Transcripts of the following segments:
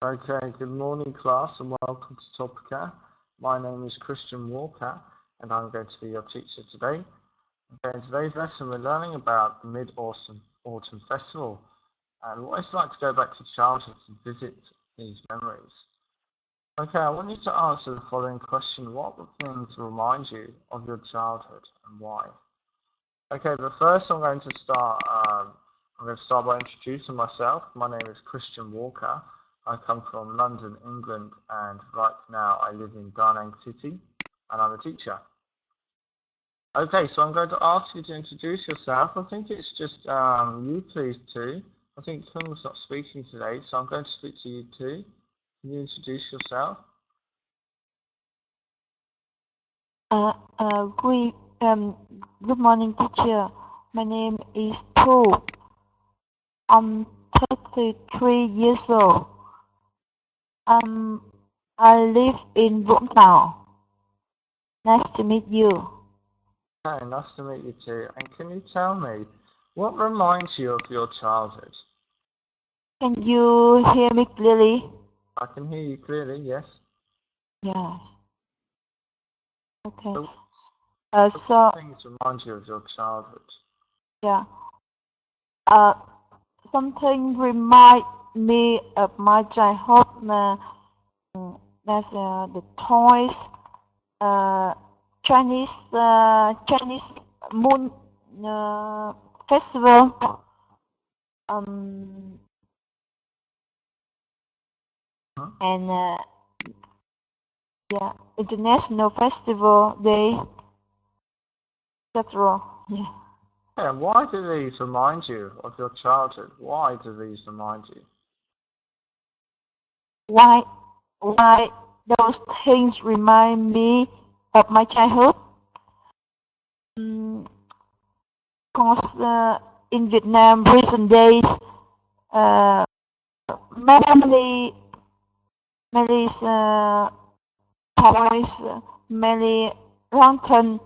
Okay, good morning class and welcome to Topica. My name is Christian Walker and I'm going to be your teacher today. Okay, in today's lesson we're learning about the Mid-Autumn Festival and what it's like to go back to childhood and visit these memories. Okay, I want you to answer the following question. What things remind you of your childhood and why? Okay, but first I'm going to start by introducing myself. My name is Christian Walker. I come from London, England, and right now I live in Da Nang City, and I'm a teacher. Okay, so I'm going to ask you to introduce yourself. I think it's just you please too. I think Kung's not speaking today, so I'm going to speak to you too. Can you introduce yourself? Good morning, teacher. My name is Tu. I'm 33 years old. I live in Vũng Tàu. Nice to meet you. Okay, nice to meet you too. And can you tell me, what reminds you of your childhood? Can you hear me clearly? I can hear you clearly, yes. Yes. Okay. So what things remind you of your childhood? Yeah. Something remind me of my childhood. That's the toys. Chinese Moon Festival. And yeah, International Festival Day. That's all. Yeah. Yeah, why do these remind you of your childhood? Why do these remind you? Why those things remind me of my childhood? Because in Vietnam, recent days, many toys, many lantern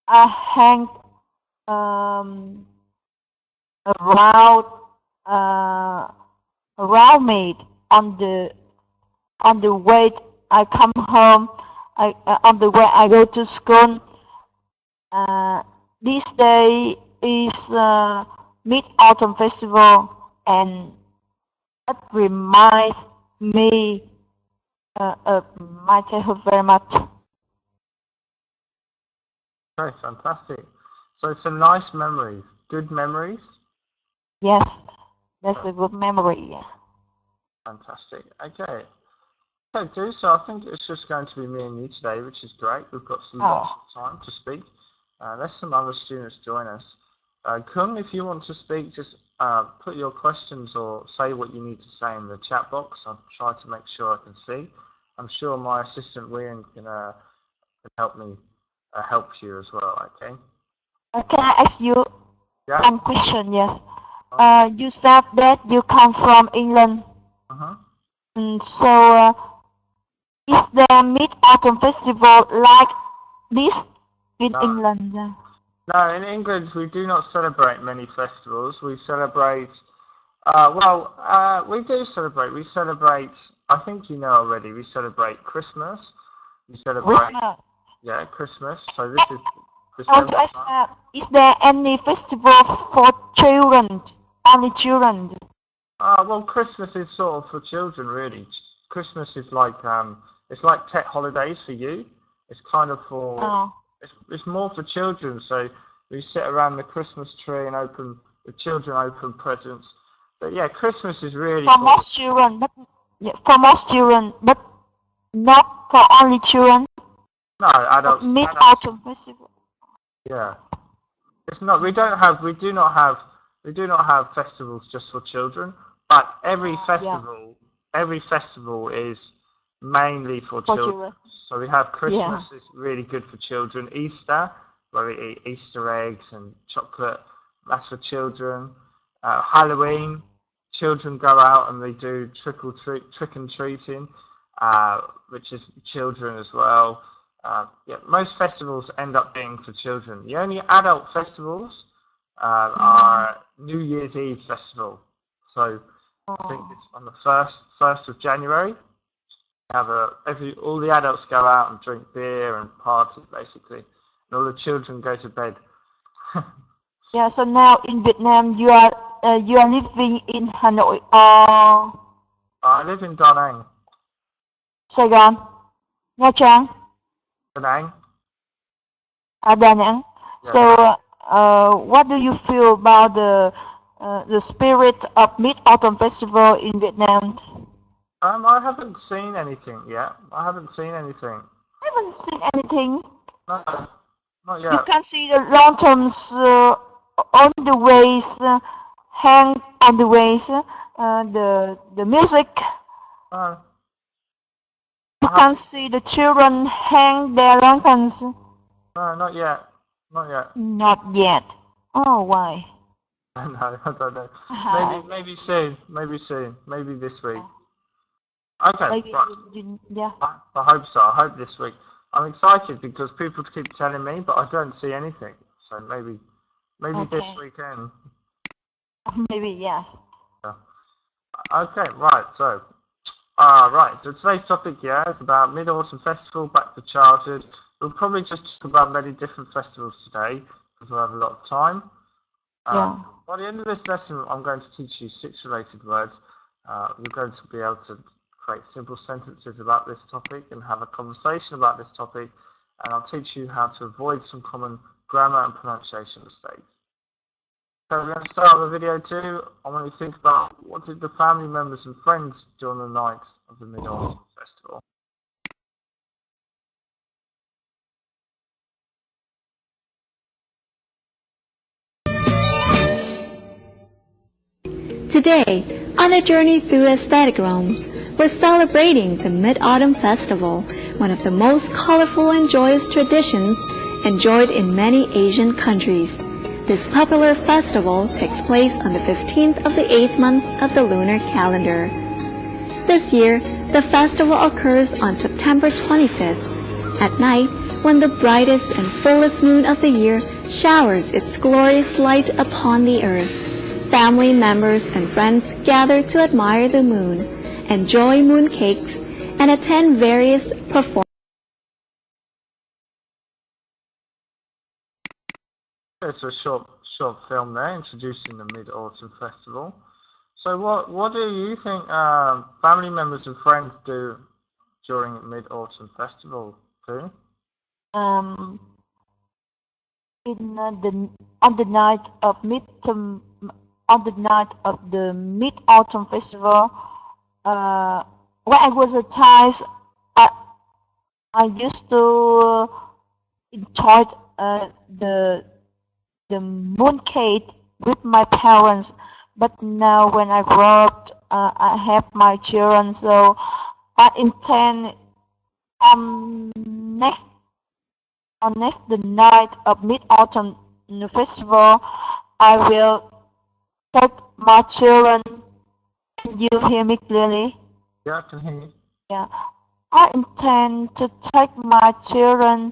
are hanged around around me on the way I come home. On the way I go to school. This day is Mid-Autumn Festival, and it reminds me of my childhood very much. Okay, fantastic. So it's some nice memories, good memories. Yes, that's a good memory. Fantastic. Okay. Okay, so I think it's just going to be me and you today, which is great. We've got some lots of time to speak. Let some other students join us. Kung, if you want to speak, just put your questions or say what you need to say in the chat box. I'll try to make sure I can see. I'm sure my assistant Wian can help me help you as well. Okay. Can I ask you one question? Yes. Okay. You said that you come from England. So is there Mid-Autumn Festival like this in England? No, in England we do not celebrate many festivals. We celebrate, we do celebrate. We celebrate, I think you know already, we celebrate Christmas. We celebrate, Christmas. Yeah, Christmas. So this is December. Is there any festival for children? Only children? Well, Christmas is sort of for children, really. Christmas is like it's like tech holidays for you. It's kind of for it's more for children. So we sit around the Christmas tree and the children open presents. But yeah, Christmas is really for most children, but not for only children. No, adults. Mid-Autumn Festival. Yeah, it's not. We do not have festivals just for children. But every festival is mainly for children. So we have Christmas is really good for children. Easter, where we eat Easter eggs and chocolate, that's for children. Halloween, children go out and they do trick and treating, which is children as well. Yeah, most festivals end up being for children. The only adult festivals are New Year's Eve festival. So I think it's on the first of January. All the adults go out and drink beer and party basically, and all the children go to bed. Yeah. So now in Vietnam, you are living in Hanoi or I live in Da Nang. Sài Gòn, Nha Trang, Da Nang. Đà Nẵng. Yeah, So, Da Nang. what do you feel about the spirit of Mid Autumn Festival in Vietnam? I haven't seen anything yet. I haven't seen anything. I haven't seen anything. No, not You yet. can see the lanterns on the ways, hang on the ways, the music. No, You can see the children hang their lanterns. no, not yet. Not yet. Not yet. Oh, why? No, I don't know. Maybe soon. Maybe soon. Maybe this week. Okay, Maybe right. yeah. I hope so. I hope this week. I'm excited because people keep telling me, but I don't see anything. So maybe this Okay. weekend. Maybe yes. Yeah. Okay, right. So, So today's topic, is about Mid Autumn Festival, back to childhood. We'll probably just talk about many different festivals today because we'll have a lot of time. Yeah. By the end of this lesson, I'm going to teach you 6 related words. You're going to be able to create simple sentences about this topic and have a conversation about this topic, and I'll teach you how to avoid some common grammar and pronunciation mistakes. So we're going to start with video 2. I want you to think about what did the family members and friends do on the night of the Mid-Autumn Festival. Today, on a journey through aesthetic realms, we're celebrating the Mid-Autumn Festival, one of the most colorful and joyous traditions enjoyed in many Asian countries. This popular festival takes place on the 15th of the 8th month of the lunar calendar. This year, the festival occurs on September 25th, at night when the brightest and fullest moon of the year showers its glorious light upon the earth. Family members and friends gather to admire the moon, enjoy moon cakes, and attend various performances. It's a short film there introducing the Mid-Autumn Festival. So what do you think family members and friends do during the Mid-Autumn Festival too? On the night of the Mid Autumn Festival, when I was a child, I used to enjoy the mooncake with my parents. But now when I grow up, I have my children, so I intend next the night of Mid Autumn Festival, I will take my children. Can you hear me clearly? Yeah, I can hear you. Yeah, I intend to take my children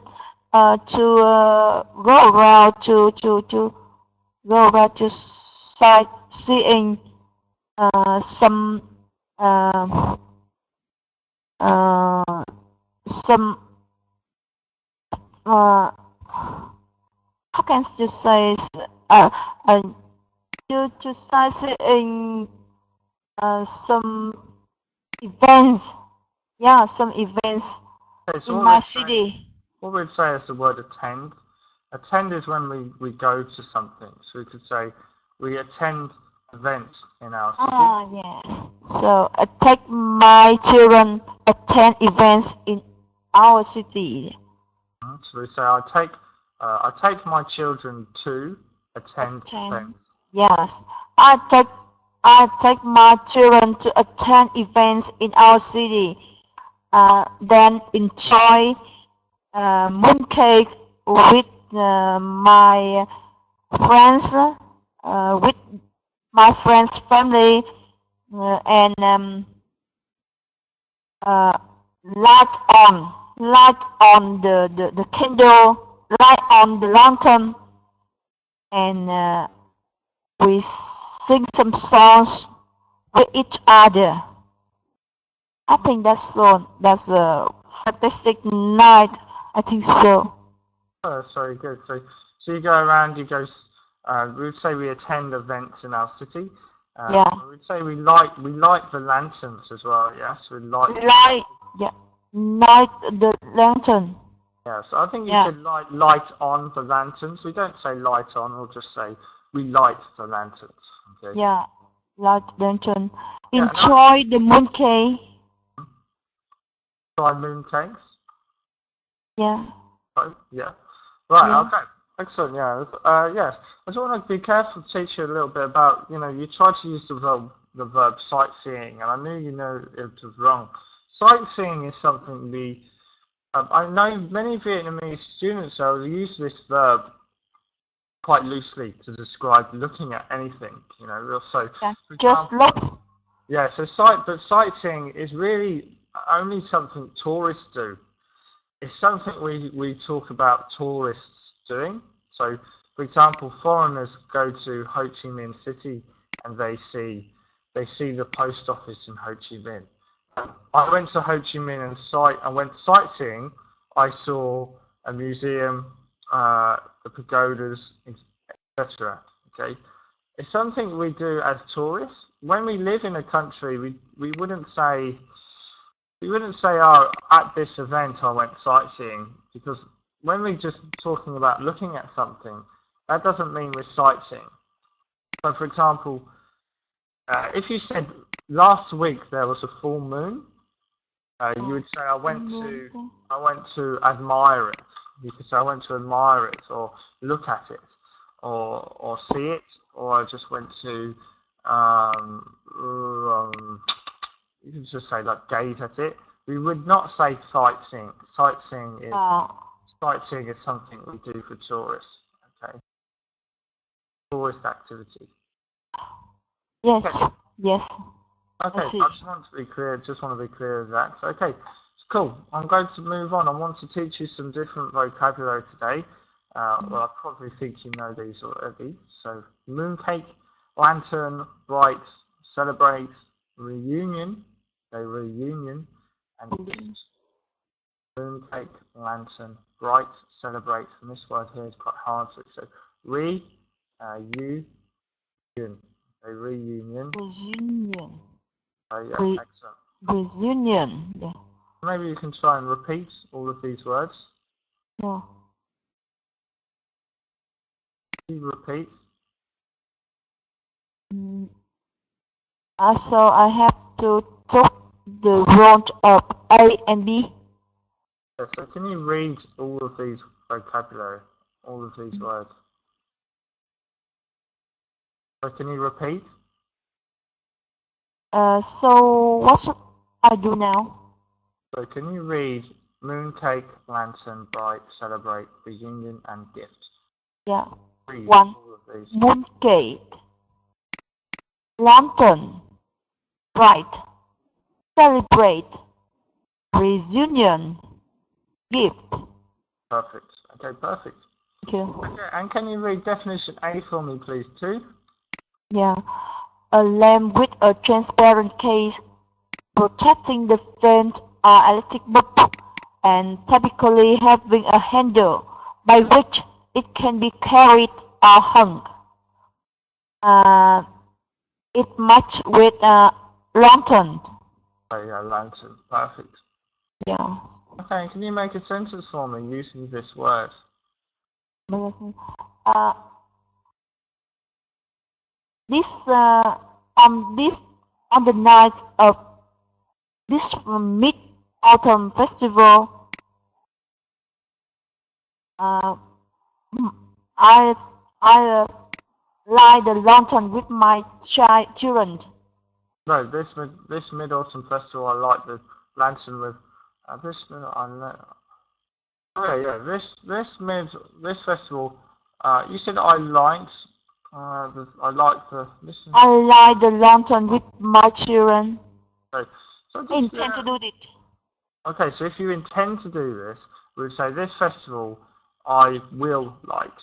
to go around to sightseeing some uh, some how can you say uh, uh, to sightseeing some events. Yeah, some events Okay, so in my city. what we'd say is the word attend. Attend is when we go to something. So we could say we attend events in our city. Ah, yes. So I take my children attend events in our city. So we say I take my children to attend events. Yes, I take my children to attend events in our city. Then enjoy mooncake with my friends, with my friends' family, and uh, light on the candle, light on the lantern, and we sing some songs with each other. I think that's so. That's a statistic night. I think so. Oh, that's very good. So you go around, we would say we attend events in our city. Yeah. We would say we light the lanterns as well. Yes, we light. Light. Yeah. Light the lantern. Yeah, so I think you Yeah. should light on the lanterns. We don't say light on, we'll just say we light the lanterns. Okay. Yeah. Light lantern. Yeah, and I Enjoy the mooncake. try mooncakes. Yeah. Oh, yeah. Right, Yeah. okay. Excellent, yeah. Yeah. I just want to be careful to teach you a little bit about, you try to use the verb sightseeing, and I knew you know it was wrong. Sightseeing is something I know many Vietnamese students use this verb quite loosely to describe looking at anything, So, Yeah. for Just example, look. yeah, so sightseeing is really only something tourists do. It's something we talk about tourists doing. So, for example, foreigners go to Ho Chi Minh City and they see the post office in Ho Chi Minh. I went to Ho Chi Minh and I went sightseeing. I saw a museum, the pagodas, etc. Okay, it's something we do as tourists. When we live in a country, we wouldn't say oh, at this event I went sightseeing, because when we're just talking about looking at something, that doesn't mean we're sightseeing. So, for example, if you said last week there was a full moon, you would say I went to admire it. You could say I went to admire it, or look at it, or see it, or I just went to you can just say like gaze at it. We would not say sightseeing. Sightseeing is something we do for tourists. Okay, tourist activity. Yes. Okay. Yes. Okay, I see. I just want to be clear. Just want to be clear of that. So, okay, cool. I'm going to move on. I want to teach you some different vocabulary today. Well, I probably think you know these already. So, mooncake, lantern, bright, celebrate, reunion, a reunion, and gift. Mooncake, lantern, bright, celebrate. And this word here is quite hard. So, union, a reunion. Reunion. Yeah, excellent. Reunion. Yeah. Maybe you can try and repeat all of these words. Yeah. Can you repeat? So I have to take the round of A and B. Yeah, so can you read all of these vocabulary, all of these words? So can you repeat? So what should I do now? So can you read mooncake, lantern, bright, celebrate, reunion, and gift? Yeah. Read One. all of these. Mooncake. Lantern. Bright. Celebrate. Reunion. Gift. Perfect. Okay, perfect. Thank you. Okay, and can you read definition A for me, please, too? Yeah. A lamp with a transparent case protecting the flame electric bulb, and typically having a handle by which it can be carried or hung. Uh, it matches with a lantern. Oh, yeah, lantern. Perfect. Yeah. Okay, can you make a sentence for me using this word? Uh, this on the night of this Mid Autumn Festival, uh, I light the lantern with my children. No, this Mid Autumn Festival, I like the lantern with this. Okay, yeah, this festival. You said I liked. I like the listen. I light the lantern with my children. Okay, so I intend to do it. Okay, so if you intend to do this, we would say this festival I will light.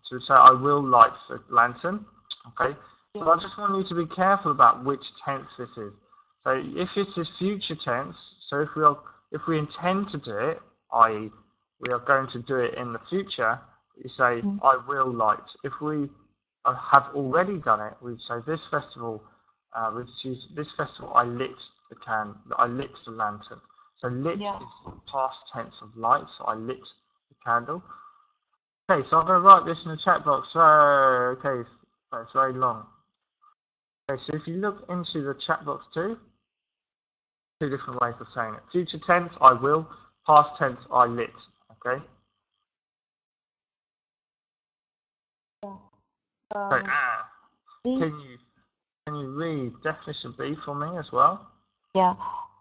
So we would say I will light the lantern. Okay, So I just want you to be careful about which tense this is. So if it is future tense, so if we intend to do it, i.e. we are going to do it in the future, you say I will light. If we have already done it, we say this festival this festival I lit I lit the lantern. So lit is the past tense of light, so I lit the candle. Okay, so I'm going to write this in the chat box. Okay, it's very long. Okay, so if you look into the chat box too, two different ways of saying it. Future tense, I will. Past tense, I lit. Okay? So, can you read definition B for me as well? Yeah.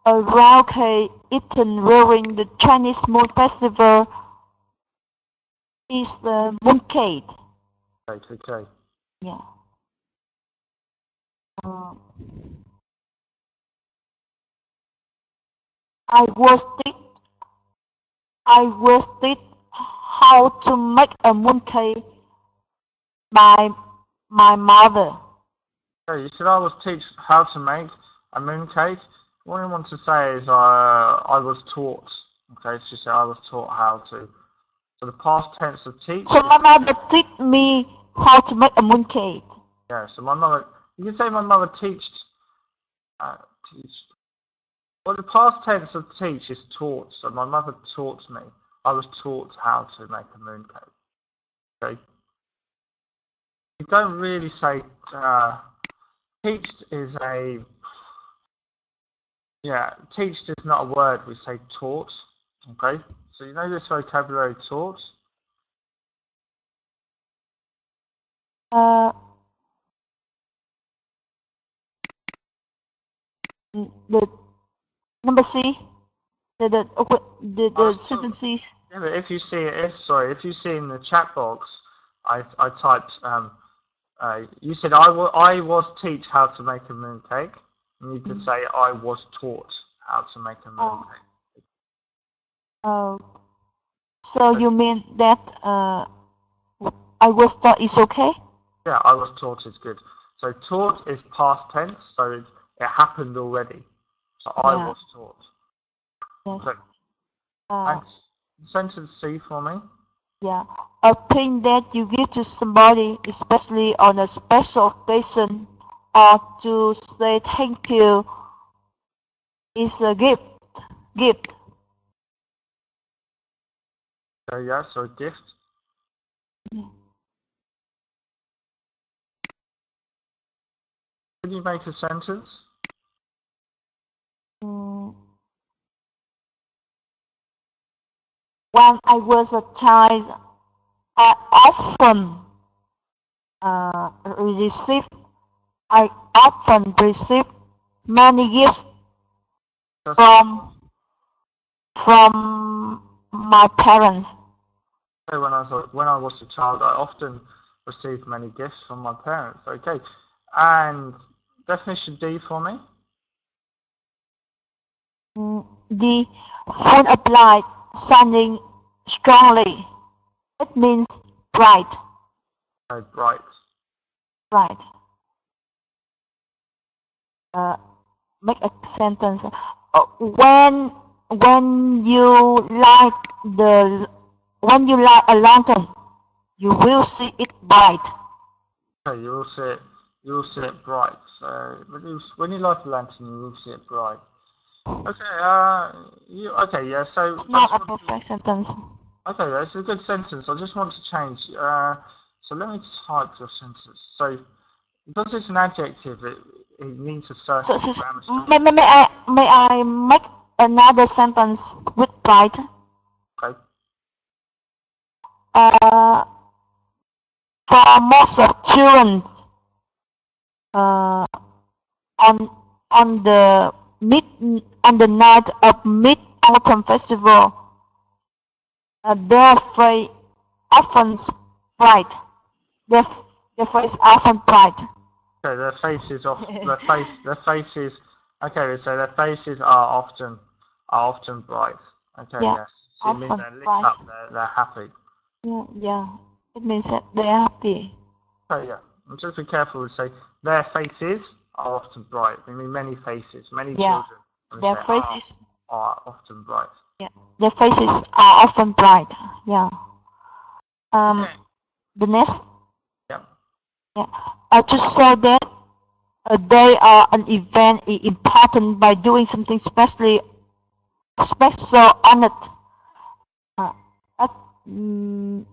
A round cake eaten during the Chinese Moon Festival is the mooncake. Okay. Yeah. I was taught how to make a mooncake by my mother. Okay, you said I was taught how to make a mooncake. What I want to say is I was taught. Okay, so you say I was taught how to. So the past tense of teach. So my mother taught me how to make a mooncake. Yeah, so my mother, you can say my mother teached. Well, the past tense of teach is taught, so my mother taught me. I was taught how to make a mooncake. Okay. You don't really say teached is a teached is not a word. We say taught. Okay. So you know this vocabulary taught. The number C. The sentences. Yeah, but if you see in the chat box, I typed you said I was teach how to make a mooncake. You need to say I was taught how to make a mooncake. So you mean that I was taught is okay? Yeah, I was taught is good. So taught is past tense, so it happened already. So I was taught. Yes. So, and sentence C for me. Yeah, a thing that you give to somebody, especially on a special occasion, or to say thank you, is a gift. Gift. So yeah, so a gift. Can you make a sentence? When I was a child, I often received many gifts from my parents. When I was a child, I often received many gifts from my parents. Okay, and definition D for me. The phone applied sounding strongly. It means bright. Oh, bright. Bright. Make a sentence. When you light a lantern, you will see it bright. Okay, you will see it bright. So when you light a lantern, you will see it bright. Okay, yeah. So it's not a perfect sentence. Okay, that's a good sentence. I just want to change. So let me type your sentence. So because it's an adjective, it needs a certain grammar structure. May I make another sentence with bright? Okay. For most of children, on the night of Mid Autumn Festival, their face often bright. Their face often bright. Okay, their faces okay, so their faces are often bright. Okay, yeah, yes. So it means they're lit up, they're happy. Yeah, it means that they're happy. Okay, yeah. And just be careful to say their faces are often bright. We mean many faces, many children. Their faces are often bright. Yeah, their faces are often bright. Yeah. Okay. The next. Yeah. Yeah. To show that they are an event is important by doing something special on it. Uh, mm,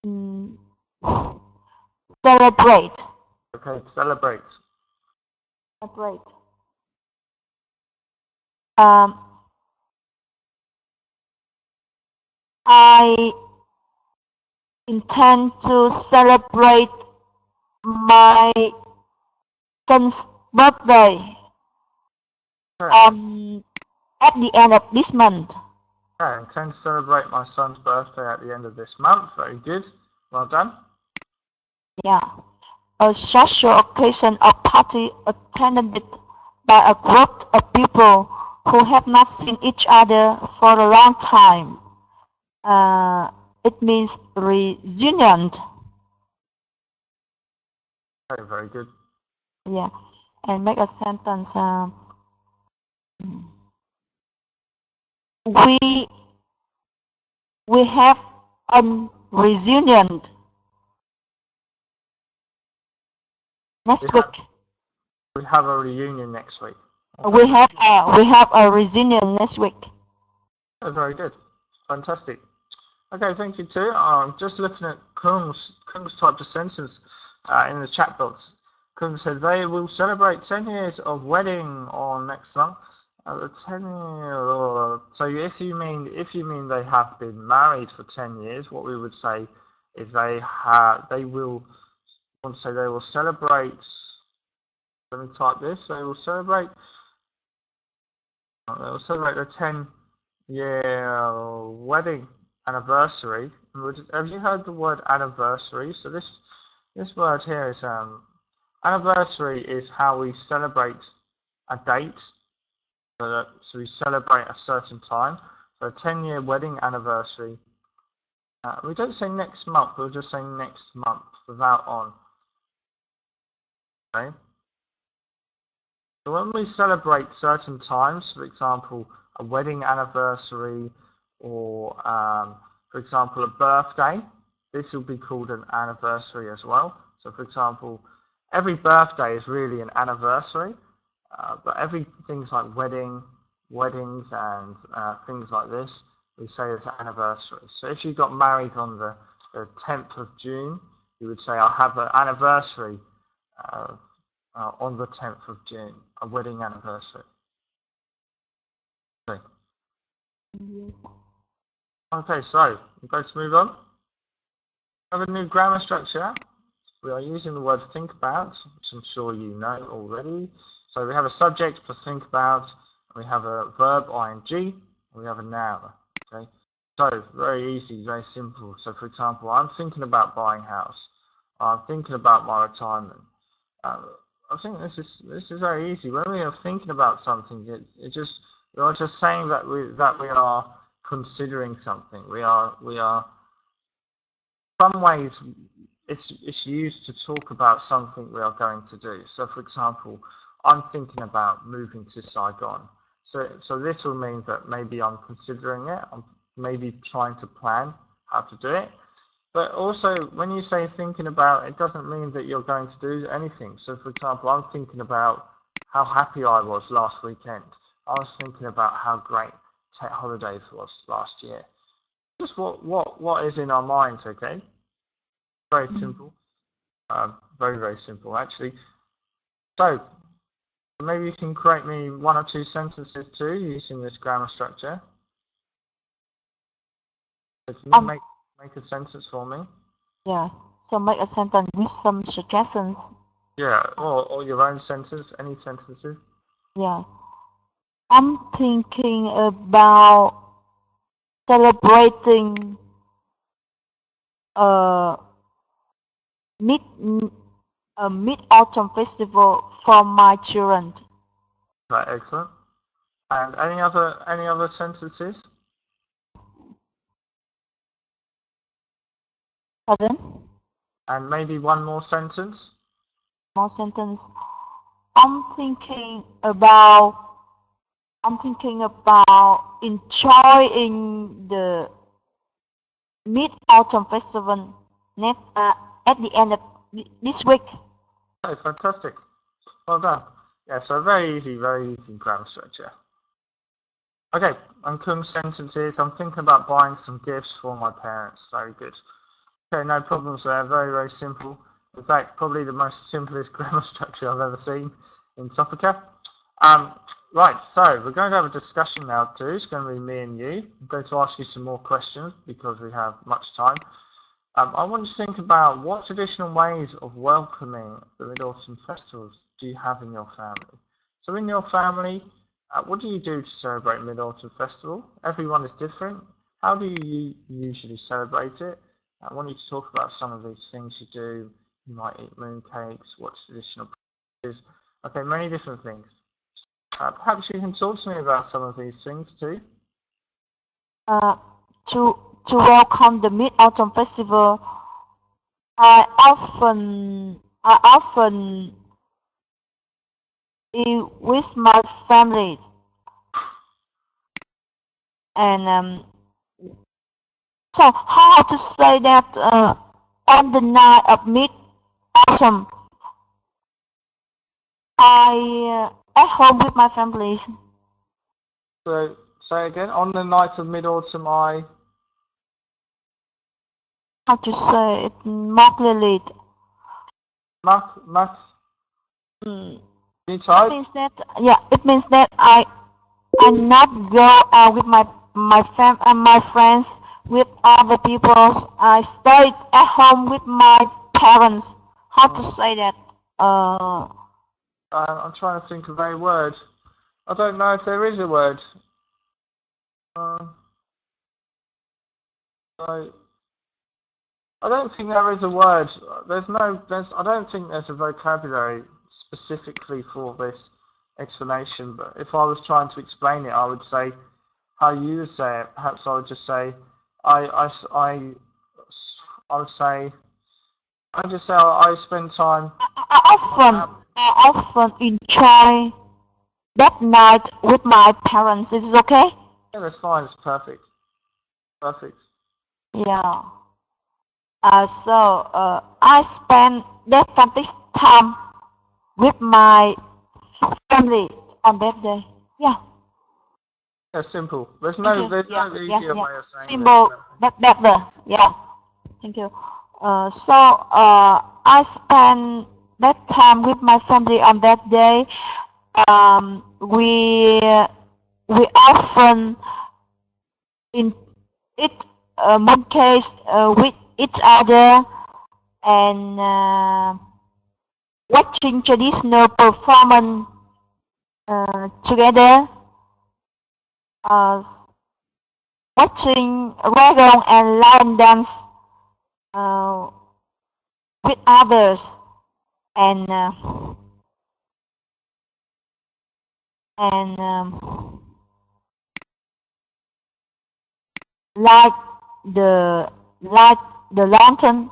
mm, Celebrate. Okay, celebrate. Celebrate. I intend to celebrate my son's birthday Okay. at the end of this month. I intend to celebrate my son's birthday at the end of this month. Very good. Well done. Yeah. A social occasion or party attended by a group of people who have not seen each other for a long time. It means reunion. Okay, very good. Yeah. And make a sentence. We have a reunion next week. We have a reunion next week. We have a reunion next week. Oh, very good. Fantastic. Okay, thank you too. Just looking at Kung's type of sentence in the chat box. Kung said they will celebrate 10 years of wedding on next month. The 10 year, so if you mean they have been married for 10 years, what we would say is they will celebrate. Let me type this. They will celebrate the 10-year wedding anniversary. Have you heard the word anniversary? So this word here is anniversary is how we celebrate a date. So we celebrate a certain time. So a 10-year wedding anniversary. We don't say next month. We'll just say next month without on. Okay. So when we celebrate certain times, for example, a wedding anniversary, or for example, a birthday, this will be called an anniversary as well. So for example, every birthday is really an anniversary, but things like weddings and things like this, we say it's anniversary. So if you got married on the 10th of June, you would say, I'll have an anniversary on the 10th of June, a wedding anniversary. Okay, so we're going to move on. We have a new grammar structure. We are using the word think about, which I'm sure you know already. So we have a subject for think about, we have a verb ing, and we have a noun. Okay, so very easy, very simple. So for example, I'm thinking about buying a house. I'm thinking about my retirement. I think this is very easy. When we are thinking about something, we are just saying that we are considering something. We are some ways it's used to talk about something we are going to do. So for example, I'm thinking about moving to Saigon. So this will mean that maybe I'm considering it. I'm maybe trying to plan how to do it. But also, when you say thinking about, it doesn't mean that you're going to do anything. So, for example, I'm thinking about how happy I was last weekend. I was thinking about how great Tech Holidays was last year. Just what is in our minds, okay? Very simple. Very, very simple, actually. So, maybe you can create me one or two sentences too, using this grammar structure. So can you make a sentence for me? Yeah, so make a sentence with some suggestions. Yeah, or your own sentence, any sentences. Yeah. I'm thinking about celebrating a mid mid-autumn festival for my children. Right, excellent. And any other sentences? Pardon? And maybe one more sentence. More sentence. I'm thinking about enjoying the Mid-Autumn Festival at the end of this week. Okay, fantastic. Well done. Yeah, so very easy grammar structure. Okay, and Kung's sentence is, I'm thinking about buying some gifts for my parents. Very good. Okay, no problems there. Very simple. In fact, probably the most simplest grammar structure I've ever seen in Topeka. Right, so we're going to have a discussion now too. It's going to be me and you. I'm going to ask you some more questions because we have much time. I want you to think about what traditional ways of welcoming the Mid-Autumn festivals do you have in your family. So in your family, what do you do to celebrate Mid-Autumn Festival? Everyone is different. How do you usually celebrate it? I want you to talk about some of these things you do. You might eat mooncakes, watch traditional practices. Okay, many different things. Perhaps you can talk to me about some of these things too. To welcome the Mid-Autumn Festival, I often eat with my family, and so how to say that on the night of Mid-Autumn, I at home with my family. So say again, on the night of Mid-Autumn, How to say it more clearly? Mac, Mm. you type? It means that I not go out with my friends with other people. I stay at home with my parents. How to say that? I'm trying to think of a word. I don't know if there is a word. I don't think there is a word. I don't think there's a vocabulary specifically for this explanation. But if I was trying to explain it, I would say how you would say it. Perhaps I would just say, I would say, I just say I spend time. I often enjoy that night with my parents. Is it okay? Yeah, that's fine. It's perfect. Perfect. Yeah. I spend that fantastic time with my family on that day. Yeah. Yeah, simple. There's Thank no you. there's Yeah, no yeah, easier yeah. way of saying this. Symbol better. Yeah. Thank you. I spend that time with my family on that day. Um, we we often in eat mooncakes with each other and watching traditional performance together. Uh, Watching dragon and lion dance uh, with others and and light the light the lantern,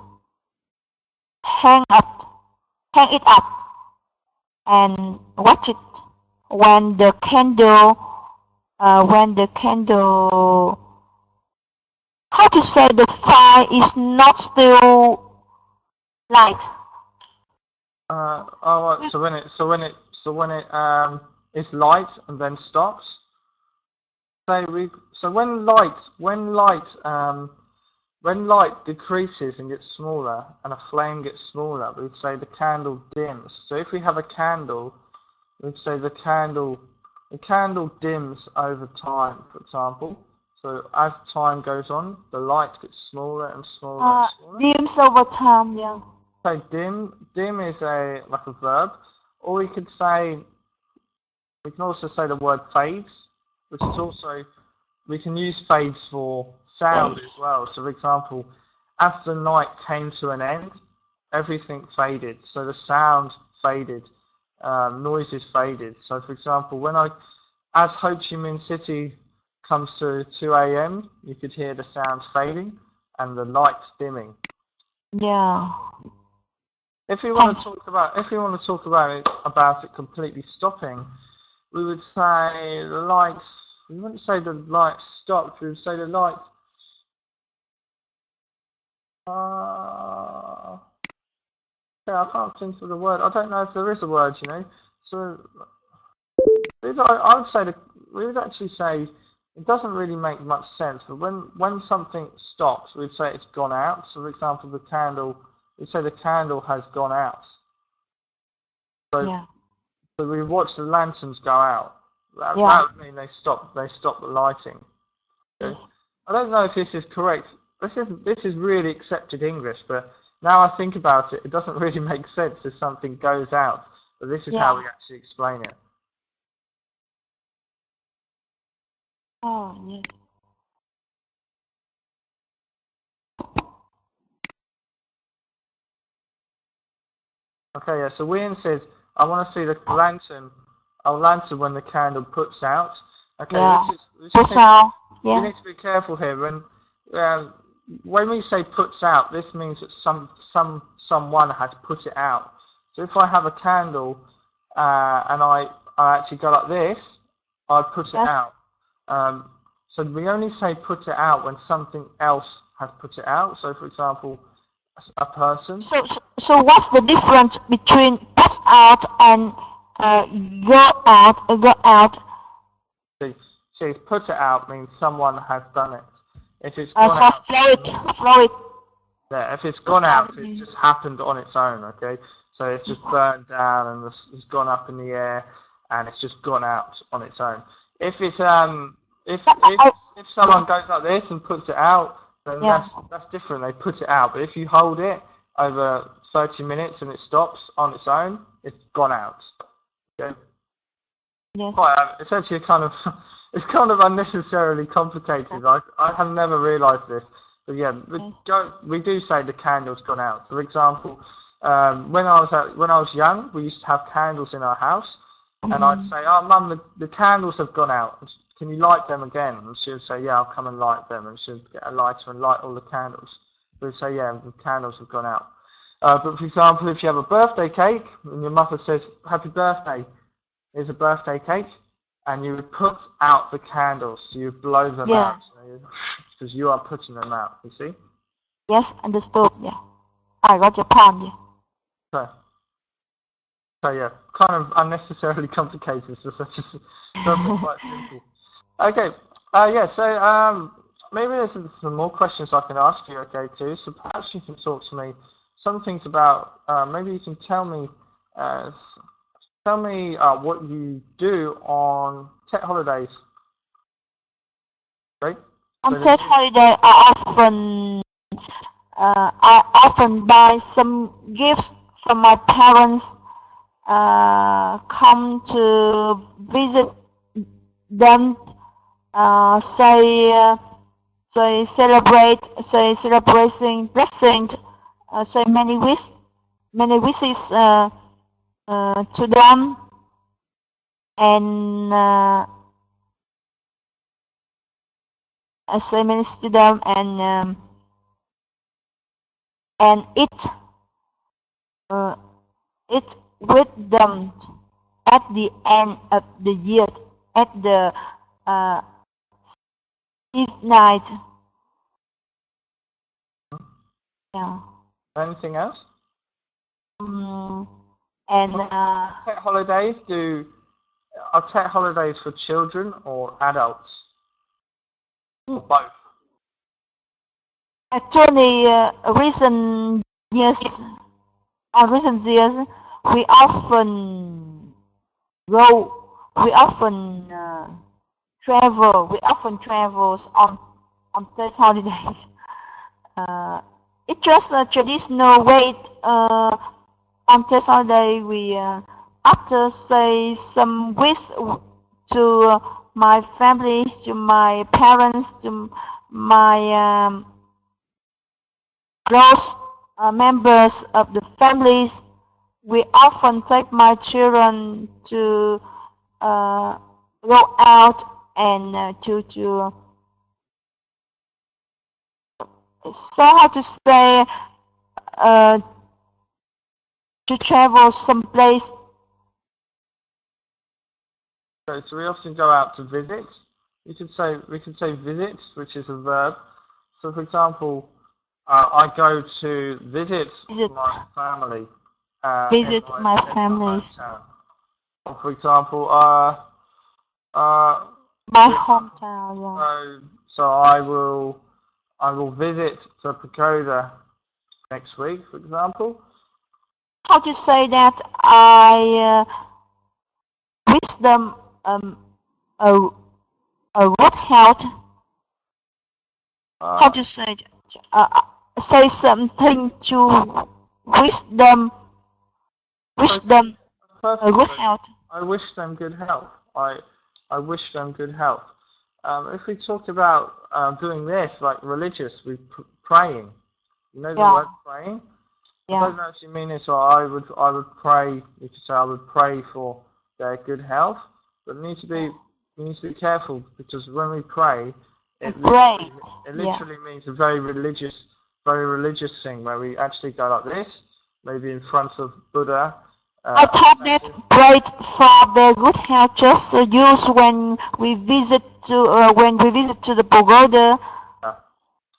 hang up hang it up and watch it when the candle, how to say, the fire is not still light. Oh, right. So when it is light and then stops. So when light decreases and gets smaller and a flame gets smaller, we'd say the candle dims. So if we have a candle, we'd say the candle dims over time, for example. So as time goes on, the light gets smaller and smaller and smaller. Dims over time, yeah. So dim is like a verb, or we can also say the word fades, which is also, we can use fades for sound as well. So for example, as the night came to an end, everything faded. So the sound faded, noises faded. So for example, as Ho Chi Minh City comes to 2 a.m., you could hear the sounds fading and the lights dimming. Yeah. If you want to Thanks. talk about it completely stopping, we would say the lights. We wouldn't say the lights stopped. We would say the lights. Yeah, I can't think of the word. I don't know if there is a word. So I would say we would actually say it doesn't really make much sense. But when something stops, we'd say it's gone out. So, for example, the candle. We'd say the candle has gone out. So, Yeah. so we watch the lanterns go out. That Yeah. would mean they stop the lighting. Okay? Yes. I don't know if this is correct. This is really accepted English, but now I think about it, it doesn't really make sense if something goes out. But this is how Yeah. we actually explain it. Oh, yes. Okay, yeah. So William says, I want to see the lantern. Our lantern when the candle puts out. Okay, Yeah. we just Push need to out. we Yeah. need to be careful here. When we say puts out, this means that someone has put it out. So if I have a candle and I actually go like this, I put it Yes. out. Um, so we only say put it out when something else has put it out. So for example, a person. So what's the difference between push out and go out? Go out. See, put it out means someone has done it. If it's gone So out, flow it. Flow it. yeah, if it's Push gone out. out, it's just happened on its own, okay? So it's just burned down and it's gone up in the air and it's just gone out on its own. If it's if if I, if someone goes like this and puts it out, then yeah. that's different. They put it out. But if you hold it over 30 minutes and it stops on its own, it's gone out. Okay? Yes. It's actually it's kind of unnecessarily complicated. I have never realised this, but yeah, we do say the candle's gone out. For example, when I was young, we used to have candles in our house, and I'd say, "Oh, Mum, the candles have gone out. Can you light them again?" And she would say, "Yeah, I'll come and light them." And she'd get a lighter and light all the candles. We'd say, "Yeah, the candles have gone out." But for example, if you have a birthday cake and your mother says, "Happy birthday," is a birthday cake, and you would put out the candles, so you blow them Yeah. out, because you are putting them out, you see? Yes. Understood. Yeah. I got your point. Yeah. So, so yeah, kind of unnecessarily complicated for something quite simple. Okay, yeah, so maybe there's some more questions I can ask you, okay, too, so perhaps you can talk to me some things about, maybe you can tell me uh, what you do on tech holidays, right? On So that holiday, I often buy some gifts from my parents. Come to visit them. Say celebrating blessing. Say many wishes to them, and I say many to them, and uh, eat with them at the end of the year, at the uh, Eve night. Yeah. anything else? Mm, and Are tech holidays for children or adults or both? actually, years, recent years, we often go, we often travels on these holidays. Uh, it's just a traditional way. On this holiday, we after say some wish to my family, to my parents, to my close members of the families. We often take my children to uh, go out and to so how to say uh, to travel someplace. So we often go out to visit. We could say visit, which is a verb. So for example, I go to visit Visit, my family visit my in my families, hometown. Or for example, my for example, hometown. Yeah. so I will visit the pagoda next week, for example. How to say that? I wish them a a good health. How Uh, to say? Say something to wish them wish so them a perfect. good So health. I wish them good health. I wish them good health. If we talk about doing this, like religious, praying. You know the Yeah, word praying? I yeah. don't know if you mean it, or I would pray. You could say I would pray for their good health, but we need to be careful because when we pray, Great. it Yeah. literally means a very religious thing where we actually go like this, maybe in front of Buddha, I a thought that statue. prayed for their good health just use when we visit to the pagoda. Yeah.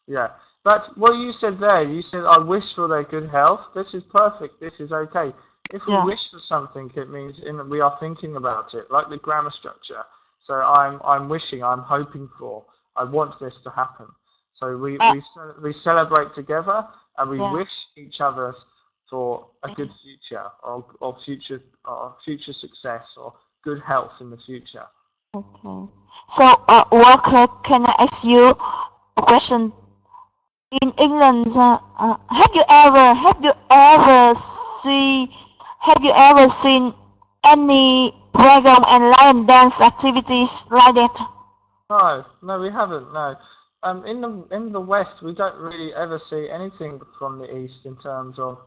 Yeah, but what you said there, you said, I wish for their good health. This is perfect. This is okay. If we Yeah. wish for something, it means we are thinking about it, like the grammar structure. So I'm wishing, I'm hoping for, I want this to happen. So Uh, we celebrate together and we yeah. wish each other for a good future or future success or good health in the future. Okay. So, Walker, can I ask you a question? In England, see have you ever seen any dragon and lion dance activities like that? No, no, we haven't. No, in the West, we don't really ever see anything from the East in terms of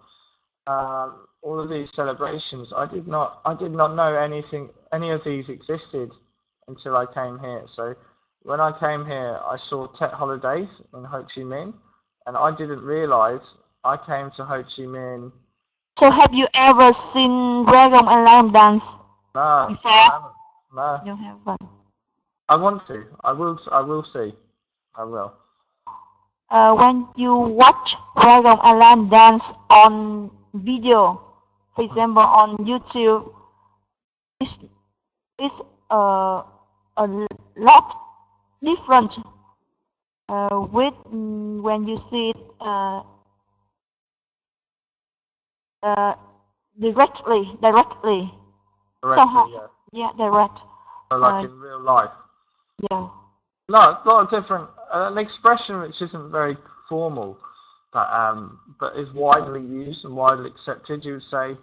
all of these celebrations. I did not know any of these existed until I came here. So when I came here, I saw Tet holidays in Ho Chi Minh, and I didn't realize I came to Ho Chi Minh. So have you ever seen dragon and lion dance No, I before? haven't. No, You haven't. I want to. I will see. I will. When you watch dragon and lion dance on video, for example on YouTube, it's it's a lot different when you see it uh, directly somehow, Correctly, yeah. yeah, direct, So like uh, in real life. yeah. No, it's not a different an expression which isn't very formal, but is widely used and widely accepted. You would say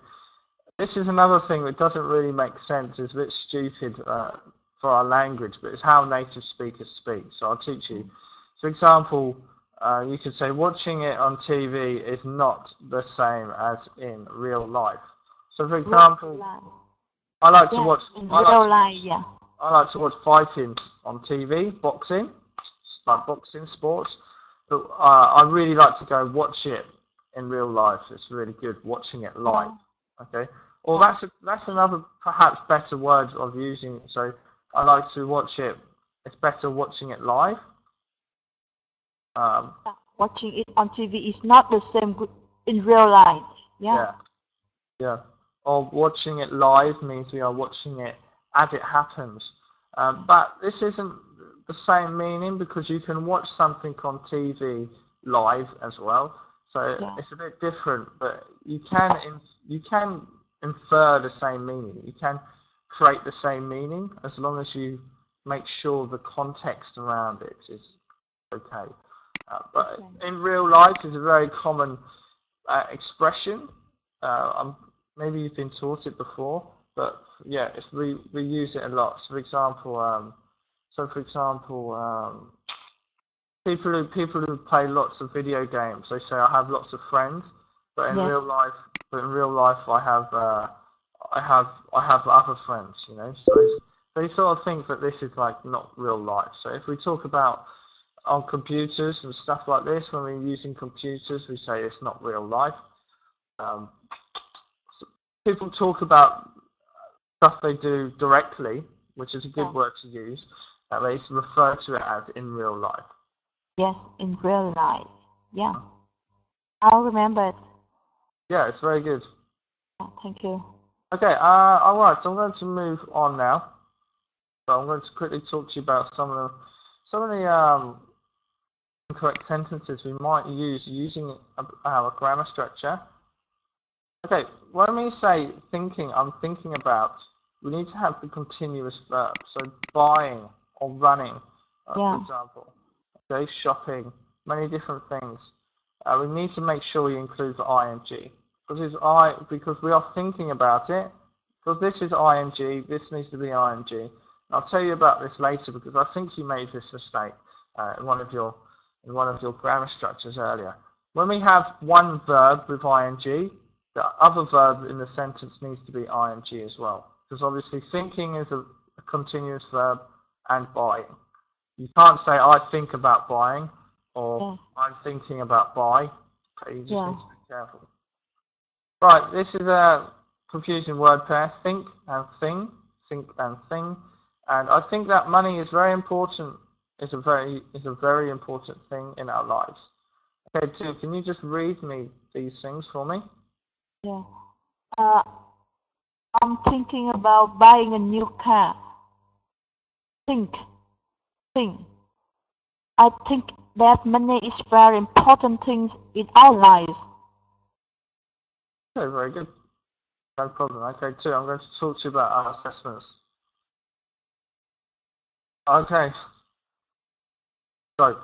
this is another thing that doesn't really make sense. It's a bit stupid for our language, but it's how native speakers speak. So I'll teach you. For example, you could say watching it on TV is not the same as in real life. So for Real example, life, I like to yeah, watch in I like real to watch life, yeah. I like to watch fighting on TV, boxing, like boxing sports. But I really like to go watch it in real life. It's really good watching it live. Yeah, Okay. Or yeah, that's another perhaps better word of using it. So I like to watch it. It's better watching it live. Um, yeah. Watching it on TV is not the same in real life, yeah. yeah, yeah. Or watching it live means we are watching it as it happens. But this isn't the same meaning because you can watch something on TV live as well. So Yeah. it's a bit different, but you can infer the same meaning. You can create the same meaning as long as you make sure the context around it is okay. But Okay. in real life, it's a very common expression. Maybe you've been taught it before, but yeah, we use it a lot. So for example, people who play lots of video games, they say I have lots of friends, but Yes. in real life, I have other friends. You know, so they sort of think that this is like not real life. So if we talk about on computers and stuff like this. When we're using computers, we say it's not real life. Um, people talk about stuff they do directly, which is a good word to use. They refer to it as in real life. Yes, in real life. Yeah. I'll remember it. Yeah, it's very good. Thank you. Okay, alright, so I'm going to move on now. So I'm going to quickly talk to you about some of the incorrect sentences we might use using our grammar structure. Okay, when we say thinking, I'm thinking about, we need to have the continuous verb. So buying or running, for example. Okay, shopping, many different things. We need to make sure we include the ing. Because we are thinking about it. Because this is ing, this needs to be ing. I'll tell you about this later because I think you made this mistake in one of your grammar structures earlier. When we have one verb with ing, the other verb in the sentence needs to be ing as well. Because obviously thinking is a continuous verb and buying. You can't say I think about buying or I'm thinking about buy. Okay, you just need to be careful. Right, this is a confusing word pair, think and thing, think and thing. And I think that money is very important, is a very important thing in our lives. Okay, Tim, can you just read me these things for me? Yeah. I'm thinking about buying a new car. Think. I think that money is very important thing in our lives. Okay, very good. No problem. Okay, Tim, I'm going to talk to you about our assessments. Okay. So,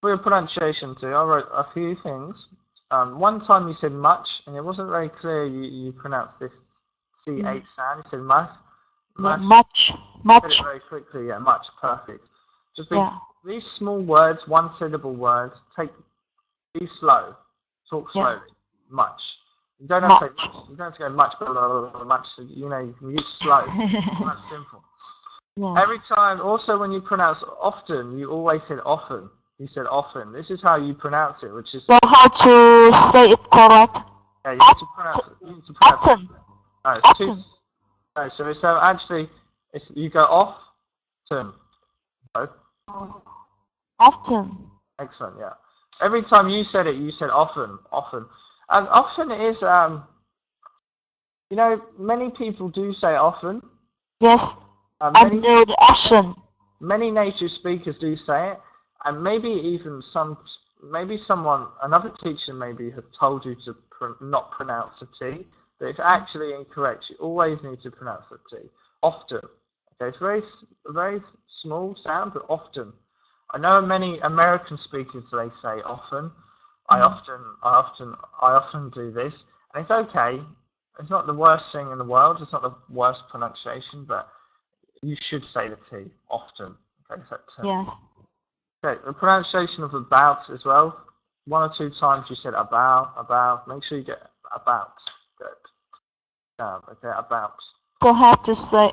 for your pronunciation too, I wrote a few things. One time you said much, and it wasn't very clear you pronounced this CH sound. You said much. Much. Said it very quickly, yeah, much, perfect. Just these small words, one syllable words, be slow, talk slowly, much. You don't have to say much, you don't have to go much, blah, blah, blah, much, so, you know, you can use slow, that's simple. Yes. Every time, also when you pronounce often, you always said often. You said often. This is how you pronounce it, which is... So how to say it correct? Yeah, you need to pronounce it. You need to pronounce often. It. No, it's often. No, so actually, you go often. No. Often. Excellent, yeah. Every time you said it, you said often. And often is, you know, many people do say often. Yes, I know the action. Many native speakers do say it, and maybe even another teacher maybe has told you to not pronounce the T, but it's actually incorrect. You always need to pronounce the T. Often. Okay, it's a very small sound, but often. I know many American speakers, they say often. I often do this, and it's okay. It's not the worst thing in the world. It's not the worst pronunciation, but you should say the T often. Okay, so yes. Okay, the pronunciation of about as well. One or two times you said about. Make sure you get about. Good. Okay, about. So have to say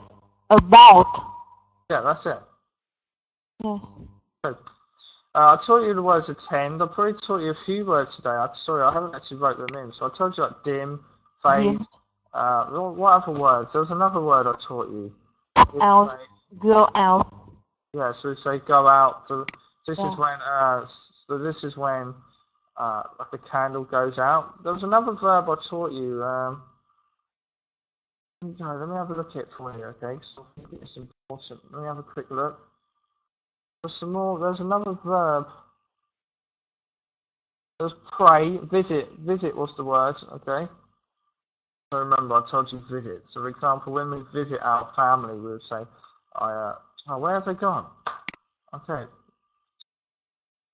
about. Yeah, that's it. Yes. Good. I taught you the words attend. I probably taught you a few words today. Sorry, I haven't actually wrote them in. So I told you like dim, fade. What other words? There was another word I taught you. Out. Go out. Yeah, so we say go out. So this is when like the candle goes out. There was another verb I taught you. Let me have a look at it for you, okay? So I think it's important. Let me have a quick look. There's some more. There's another verb. There's pray, visit. Visit was the word, okay? So remember, I told you visit. So for example, when we visit our family, we would say, oh, where have they gone? Okay.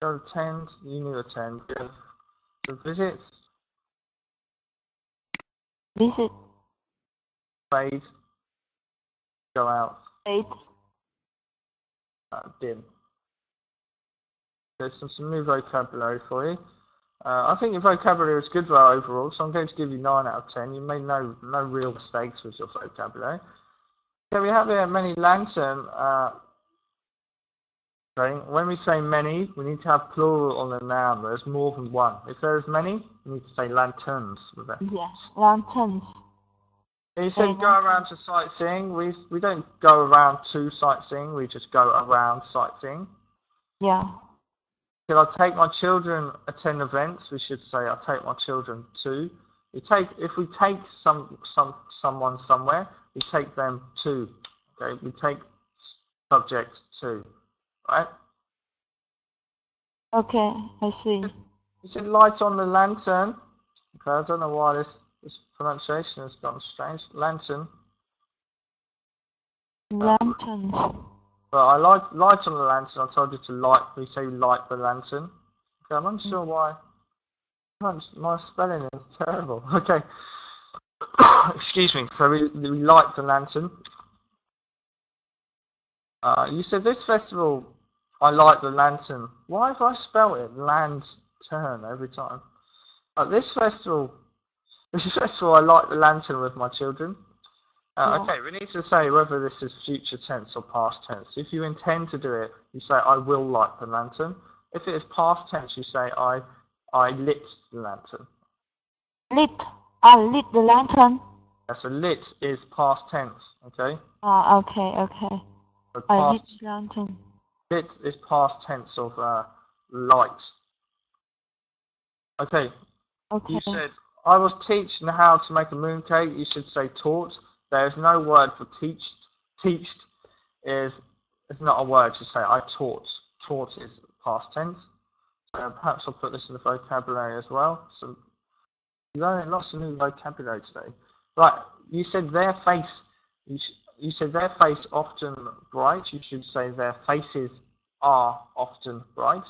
Go attend. You knew attend. So visit. Visit. Fade. Go out. Fade. Dim. There's some new vocabulary for you. I think your vocabulary is good overall, so I'm going to give you 9 out of 10. You made no real mistakes with your vocabulary. Okay, we have here many lantern. Okay, when we say many, we need to have plural on the noun. There's more than one. If there's many, we need to say lanterns with it. Yes, lanterns. You Say said go around to lanterns. sightseeing. We don't go around to sightseeing. We just go around sightseeing. Yeah. Should I take my children attend events? We should say I take my children to. If we take someone somewhere, we take them to. Okay, we take subject to, right? Okay, I see. You said light on the lantern. Okay, I don't know why this pronunciation has gotten strange. Lantern. Lanterns. But I like light on the lantern. I told you to light. We say light the lantern. Okay, I'm unsure why. My spelling is terrible. Okay. Excuse me. So we light the lantern. You said this festival, I light the lantern. Why have I spelled it lantern every time? This festival, I light the lantern with my children. Yeah. Okay, we need to say whether this is future tense or past tense. If you intend to do it, you say I will light the lantern. If it is past tense, you say I lit the lantern. Lit. I lit the lantern. So lit is past tense, okay? Okay. So I lit the lantern. lit is past tense of light. Okay. Okay. You said I was teaching how to make a mooncake. You should say taught. There is no word for teached. Teached is not a word. You say I taught. Taught is past tense. Perhaps I'll put this in the vocabulary as well. So you're learning lots of new vocabulary today. Right. You said their face. You said their face often bright. You should say their faces are often bright.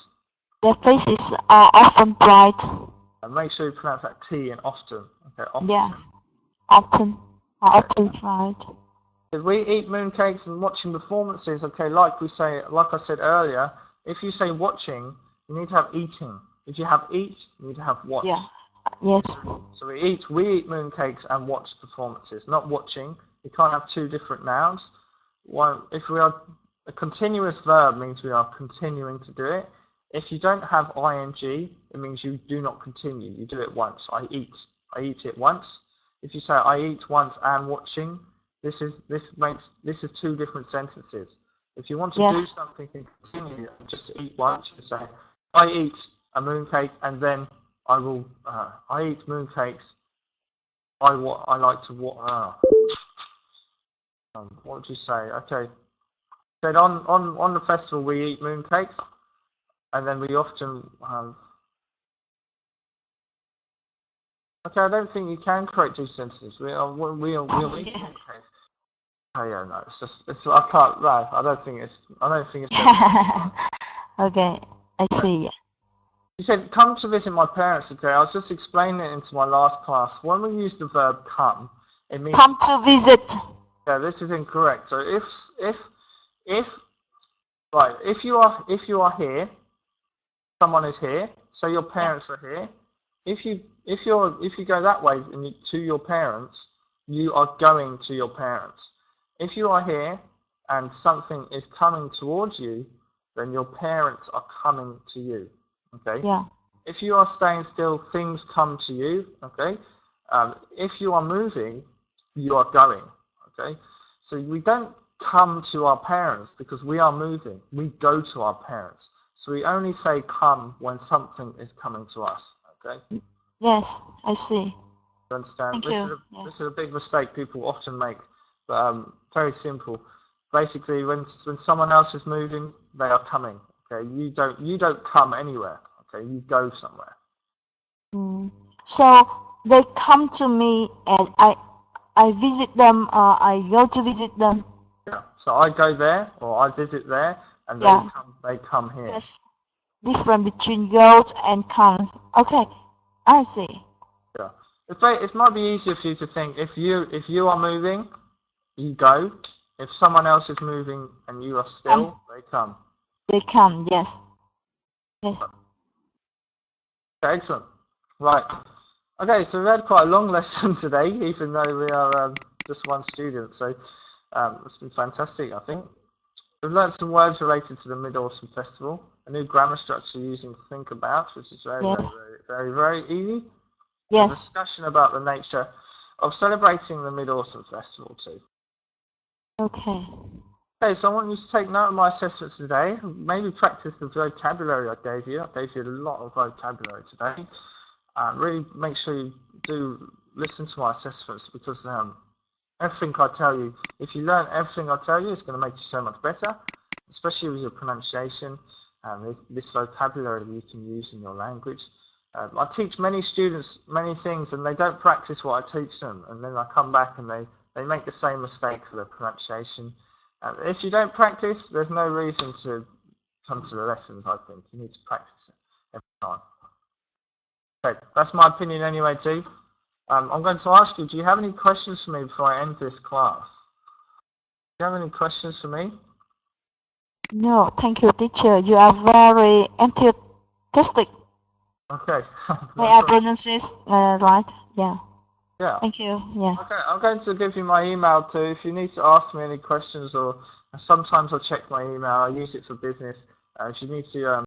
Their faces are often bright. And make sure you pronounce that T in often. Okay, often. Yes, often. Are often bright. If we eat mooncakes and watching performances, okay, like I said earlier, if you say watching, you need to have eating. If you have eat, you need to have watch. Yeah. Yes. So we eat mooncakes and watch performances, not watching. We can't have two different nouns. One, if we are a continuous verb means we are continuing to do it. If you don't have ing, it means you do not continue. You do it once. I eat it once. If you say I eat once and watching, this is two different sentences. If you want to do something and continue, just eat once. You say I eat a mooncake and then I will. I eat mooncakes. I like to what would you say? Okay. Said on the festival we eat mooncakes, and then we often okay, I don't think you can correct these sentences. We'll eat mooncakes. Oh yeah, no, I can't. No, I don't think it's. Okay, I see. You said come to visit my parents. Okay, I was just explaining it into my last class. When we use the verb come, it means come to visit. Yeah, this is incorrect. So if you are here, someone is here. So your parents are here. If you go that way to your parents, you are going to your parents. If you are here and something is coming towards you, then your parents are coming to you. Okay. Yeah. If you are staying still, things come to you. Okay. If you are moving, you are going. Okay. So we don't come to our parents because we are moving. We go to our parents. So we only say come when something is coming to us. Okay. Yes, I see. You understand? Thank you. This is a big mistake people often make. But very simple. Basically, when someone else is moving, they are coming. Okay. You don't come anywhere. Okay. You go somewhere. So they come to me and I visit them, or I go to visit them. Yeah. So I go there or I visit there, and they come here. Yes. Different between goes and comes. Okay, I see. Yeah. It might be easier for you to think if you are moving, you go. If someone else is moving and you are still, they come. They come. Yes. Yes. Okay, excellent. Right. Okay, so we had quite a long lesson today, even though we are just one student. So it's been fantastic, I think. We've learnt some words related to the Mid-Autumn Festival, a new grammar structure using to think about, which is Yes. very easy. A Yes. discussion about the nature of celebrating the Mid-Autumn Festival too. Okay. Okay, so I want you to take note of my assessments today. Maybe practice the vocabulary I gave you. I gave you a lot of vocabulary today. Really make sure you do listen to my assessments because everything I tell you, if you learn everything I tell you, it's going to make you so much better, especially with your pronunciation and this vocabulary you can use in your language. I teach many students many things and they don't practice what I teach them, and then I come back and they make the same mistake for their pronunciation. If you don't practice, there's no reason to come to the lessons, I think. You need to practice it every time. Okay, that's my opinion anyway, too. I'm going to ask you, do you have any questions for me before I end this class? Do you have any questions for me? No, thank you, teacher. You are very enthusiastic. Okay. May I pronounce this right? Yeah. Yeah. Thank you. Yeah. Okay, I'm going to give you my email too. If you need to ask me any questions, or sometimes I check my email, I use it for business. If you need to